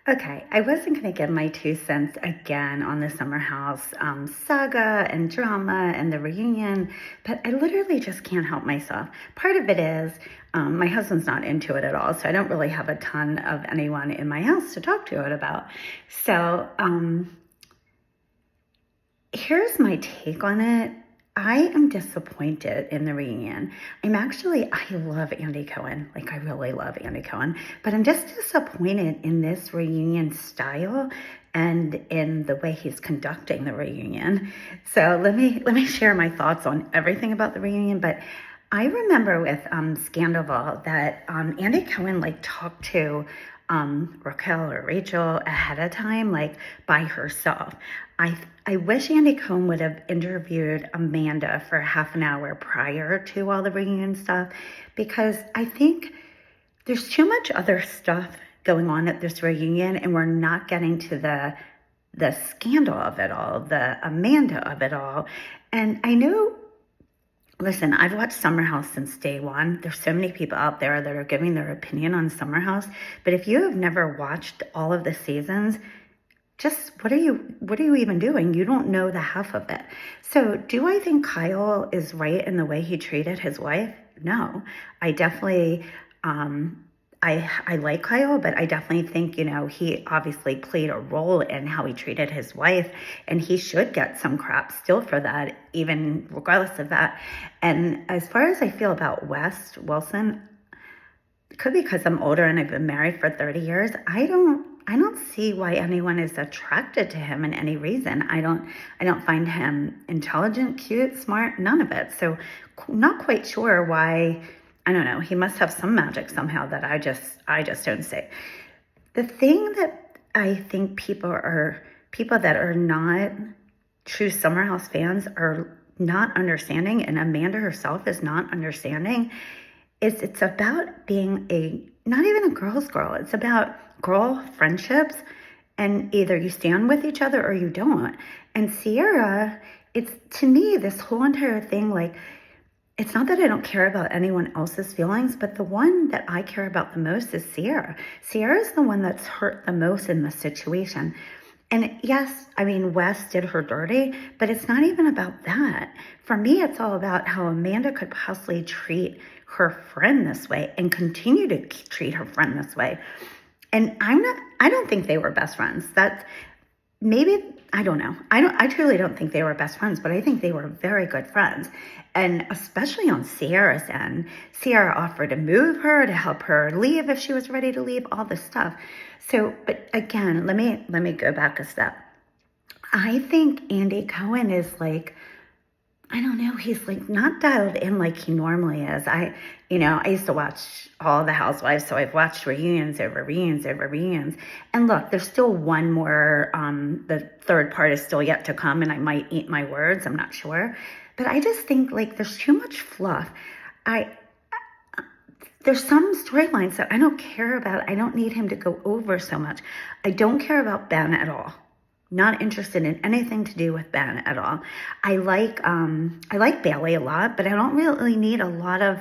Okay, I wasn't going to give my 2 cents again on the Summer House saga and drama and the reunion, but I literally just can't help myself. Part of it is my husband's not into it at all, so I don't really have a ton of anyone in my house to talk to it about. So here's my take on it. I am disappointed in the reunion. I love Andy Cohen. Like, I really love Andy Cohen. But I'm just disappointed in this reunion style and in the way he's conducting the reunion. So let me share my thoughts on everything about the reunion. But I remember with Scandal that Andy Cohen like talked to Raquel or Rachel ahead of time, like by herself. I wish Andy Cohen would have interviewed Amanda for half an hour prior to all the reunion stuff, because I think there's too much other stuff going on at this reunion, and we're not getting to the scandal of it all, the Amanda of it all. And I know, listen, I've watched Summer House since day one. There's so many people out there that are giving their opinion on Summer House. But if you have never watched all of the seasons, just what are you even doing? You don't know the half of it. So do I think Kyle is right in the way he treated his wife? No. I definitely I like Kyle, but I definitely think, he obviously played a role in how he treated his wife, and he should get some crap still for that, even regardless of that. And as far as I feel about West Wilson, it could be because I'm older and I've been married for 30 years. I don't see why anyone is attracted to him in any reason. I don't find him intelligent, cute, smart, none of it. So not quite sure why. I don't know. He must have some magic somehow that I just don't see. The thing that I think people that are not true Summer House fans are not understanding, and Amanda herself is not understanding, is it's about being not even a girl's girl. It's about girl friendships, and either you stand with each other or you don't. And Sierra, it's, to me, this whole entire thing, like, it's not that I don't care about anyone else's feelings, but the one that I care about the most is Sierra. Sierra is the one that's hurt the most in this situation. And yes, I mean, Wes did her dirty, but it's not even about that. For me, it's all about how Amanda could possibly treat her friend this way and continue to treat her friend this way. And I don't think they were best friends. I don't know. I truly don't think they were best friends, but I think they were very good friends. And especially on Sierra's end, Sierra offered to move her, to help her leave if she was ready to leave, all this stuff. So, but again, let me go back a step. I think Andy Cohen is like, I don't know, he's like not dialed in like he normally is. I used to watch all the Housewives, so I've watched reunions over reunions over reunions. And look, there's still one more, the third part is still yet to come, and I might eat my words, I'm not sure. But I just think like there's too much fluff. There's some storylines that I don't care about. I don't need him to go over so much. I don't care about Ben at all. Not interested in anything to do with Ben at all. I like Bailey a lot, but I don't really need a lot of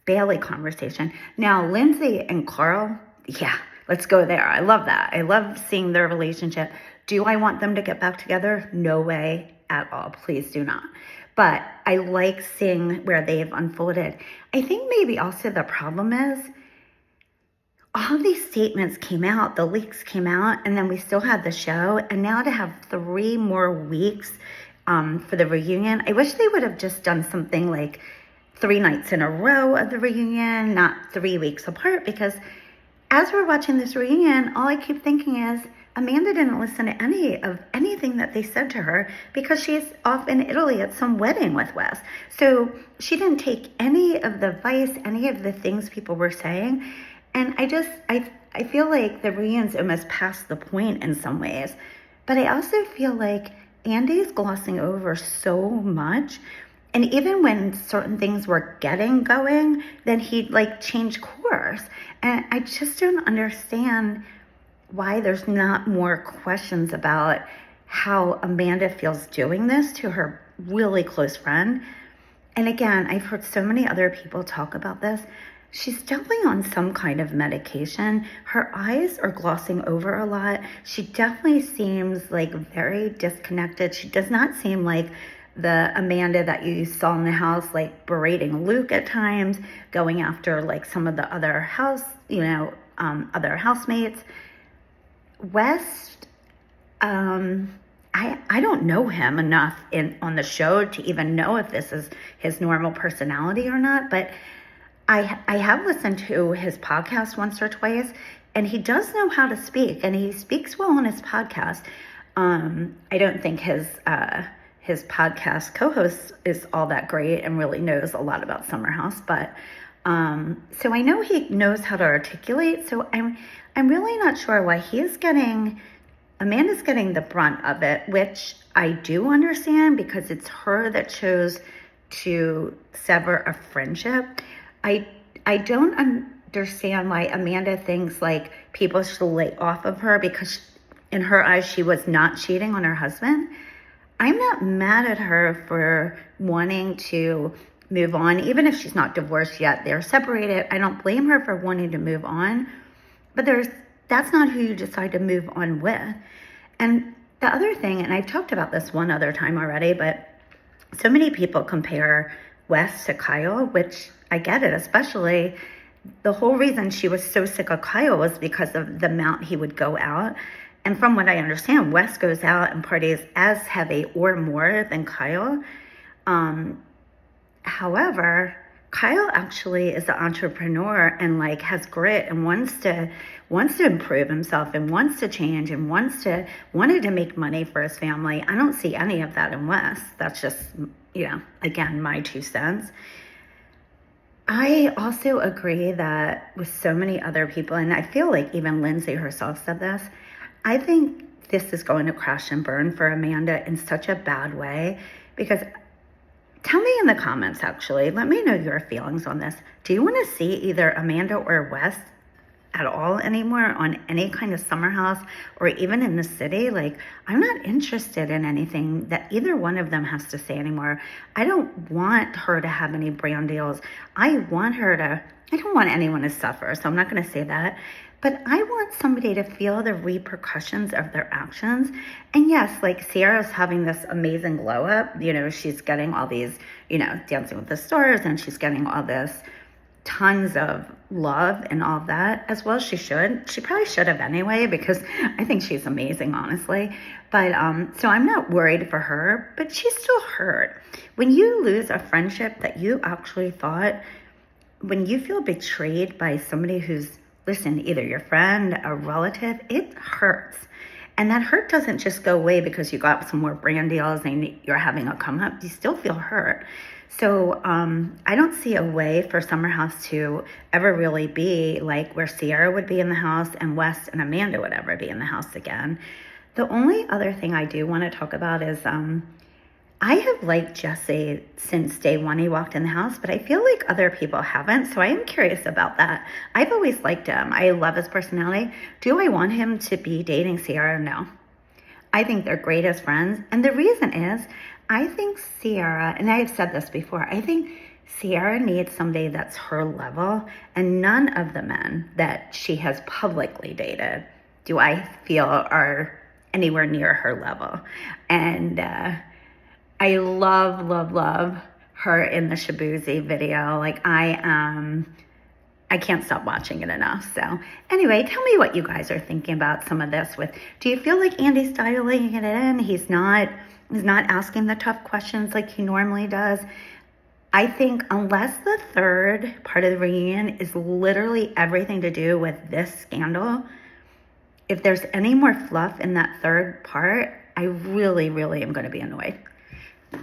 Bailey conversation. Now, Lindsay and Carl, yeah, let's go there. I love that. I love seeing their relationship. Do I want them to get back together? No way at all. Please do not. But I like seeing where they've unfolded. I think maybe also the problem is all these statements came out, the leaks came out, and then we still had the show. And now to have 3 more weeks for the reunion, I wish they would have just done something like 3 nights in a row of the reunion, not 3 weeks apart. Because as we're watching this reunion, all I keep thinking is, Amanda didn't listen to anything that they said to her because she's off in Italy at some wedding with Wes. So she didn't take any of the advice, any of the things people were saying. And I feel like the reunion's almost past the point in some ways. But I also feel like Andy's glossing over so much. And even when certain things were getting going, then he'd like change course. And I just don't understand why there's not more questions about how Amanda feels doing this to her really close friend. And again, I've heard so many other people talk about this. She's definitely on some kind of medication. Her eyes are glossing over a lot. She definitely seems like very disconnected. She does not seem like the Amanda that you saw in the house, like berating Luke at times, going after like some of the other other housemates. West, I don't know him enough on the show to even know if this is his normal personality or not, but I have listened to his podcast once or twice, and he does know how to speak, and he speaks well on his podcast. I don't think his podcast co-host is all that great and really knows a lot about Summer House, but so I know he knows how to articulate. So I'm really not sure why Amanda's getting the brunt of it, which I do understand because it's her that chose to sever a friendship. I don't understand why Amanda thinks like people should lay off of her because in her eyes she was not cheating on her husband. I'm not mad at her for wanting to move on, even if she's not divorced yet. They're separated. I don't blame her for wanting to move on, but that's not who you decide to move on with. And the other thing, and I've talked about this one other time already, but so many people compare Wes to Kyle, which I get it, especially the whole reason she was so sick of Kyle was because of the amount he would go out. And from what I understand, Wes goes out and parties as heavy or more than Kyle. However, Kyle actually is an entrepreneur and like has grit and wants to improve himself and wants to change and wanted to make money for his family. I don't see any of that in Wes. That's just, again, my 2 cents. I also agree that with so many other people, and I feel like even Lindsay herself said this, I think this is going to crash and burn for Amanda in such a bad way because tell me in the comments, actually, let me know your feelings on this. Do you want to see either Amanda or Wes at all anymore on any kind of Summer House or even in the city? Like, I'm not interested in anything that either one of them has to say anymore. I don't want her to have any brand deals. I don't want anyone to suffer, so I'm not going to say that. But I want somebody to feel the repercussions of their actions. And yes, like Sierra's having this amazing glow up. She's getting all these, Dancing with the Stars, and she's getting all this tons of love and all that, as well as she should. She probably should have anyway, because I think she's amazing, honestly. But so I'm not worried for her, but she's still hurt. When you lose a friendship that you actually thought, when you feel betrayed by somebody who's, listen, either your friend, a relative, it hurts. And that hurt doesn't just go away because you got some more brand deals and you're having a come up. You still feel hurt. So I don't see a way for Summer House to ever really be like where Sierra would be in the house and Wes and Amanda would ever be in the house again. The only other thing I do want to talk about is I have liked Jesse since day one he walked in the house, but I feel like other people haven't, so I am curious about that. I've always liked him. I love his personality. Do I want him to be dating Sierra? No. I think they're great as friends, and the reason is I think Sierra, and I've said this before, I think Sierra needs somebody that's her level, and none of the men that she has publicly dated do I feel are anywhere near her level. And I love, love, love her in the Shabuzi video. Like I can't stop watching it enough. So anyway, tell me what you guys are thinking about some of this do you feel like Andy's dialing it in? He's not asking the tough questions like he normally does. I think unless the third part of the reunion is literally everything to do with this scandal, if there's any more fluff in that third part, I really, really am going to be annoyed.